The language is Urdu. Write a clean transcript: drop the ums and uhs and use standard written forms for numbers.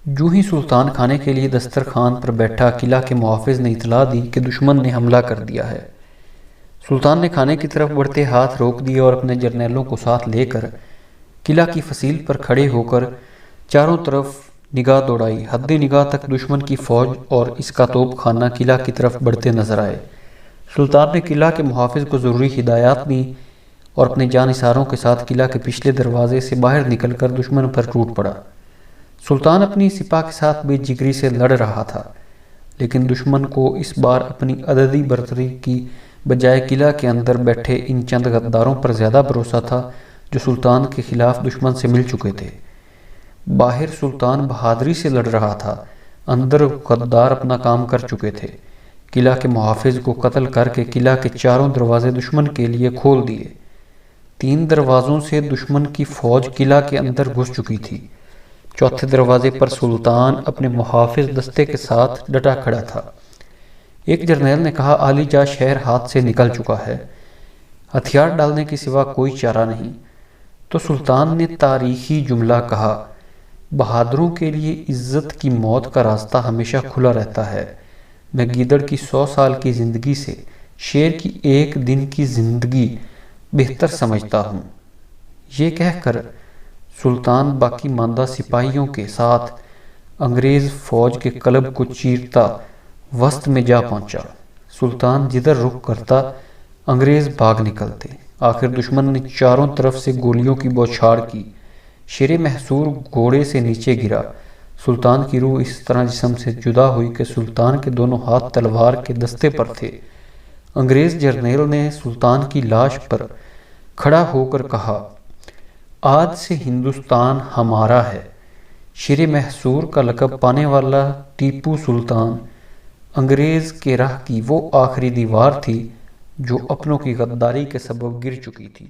جو ہی سلطان کھانے کے لیے دسترخوان پر بیٹھا، قلعہ کے محافظ نے اطلاع دی کہ دشمن نے حملہ کر دیا ہے۔ سلطان نے کھانے کی طرف بڑھتے ہاتھ روک دیے اور اپنے جرنیلوں کو ساتھ لے کر قلعہ کی فصیل پر کھڑے ہو کر چاروں طرف نگاہ دوڑائی۔ حد نگاہ تک دشمن کی فوج اور اس کا توپ خانہ قلعہ کی طرف بڑھتے نظر آئے۔ سلطان نے قلعہ کے محافظ کو ضروری ہدایات دیں اور اپنے جانثاروں کے ساتھ قلعہ کے پچھلے دروازے سے باہر نکل کر دشمن پر ٹوٹ پڑا۔ سلطان اپنی سپاہ کے ساتھ بے جگری سے لڑ رہا تھا، لیکن دشمن کو اس بار اپنی عددی برتری کی بجائے قلعہ کے اندر بیٹھے ان چند غداروں پر زیادہ بھروسہ تھا جو سلطان کے خلاف دشمن سے مل چکے تھے۔ باہر سلطان بہادری سے لڑ رہا تھا، اندر غدار اپنا کام کر چکے تھے۔ قلعہ کے محافظ کو قتل کر کے قلعہ کے چاروں دروازے دشمن کے لیے کھول دیے۔ 3 دروازوں سے دشمن کی فوج قلعہ کے اندر گھس چکی تھی۔ چوتھے دروازے پر سلطان اپنے محافظ دستے کے ساتھ ڈٹا کھڑا تھا۔ ایک جرنیل نے کہا، عالی جا شہر ہاتھ سے نکل چکا ہے، ہتھیار ڈالنے کے سوا کوئی چارہ نہیں۔ تو سلطان نے تاریخی جملہ کہا، بہادروں کے لیے عزت کی موت کا راستہ ہمیشہ کھلا رہتا ہے۔ میں گیدڑ کی 100 سال کی زندگی سے شیر کی 1 دن کی زندگی بہتر سمجھتا ہوں۔ یہ کہہ کر سلطان باقی ماندہ سپاہیوں کے ساتھ انگریز فوج کے قلب کو چیرتا وسط میں جا پہنچا۔ سلطان جدھر رخ کرتا انگریز بھاگ نکلتے۔ آخر دشمن نے چاروں طرف سے گولیوں کی بوچھاڑ کی۔ شیر محصور گھوڑے سے نیچے گرا۔ سلطان کی روح اس طرح جسم سے جدا ہوئی کہ سلطان کے دونوں ہاتھ تلوار کے دستے پر تھے۔ انگریز جرنیل نے سلطان کی لاش پر کھڑا ہو کر کہا، آج سے ہندوستان ہمارا ہے۔ شیر محصور کا لقب پانے والا ٹیپو سلطان انگریز کے راہ کی وہ آخری دیوار تھی جو اپنوں کی غداری کے سبب گر چکی تھی۔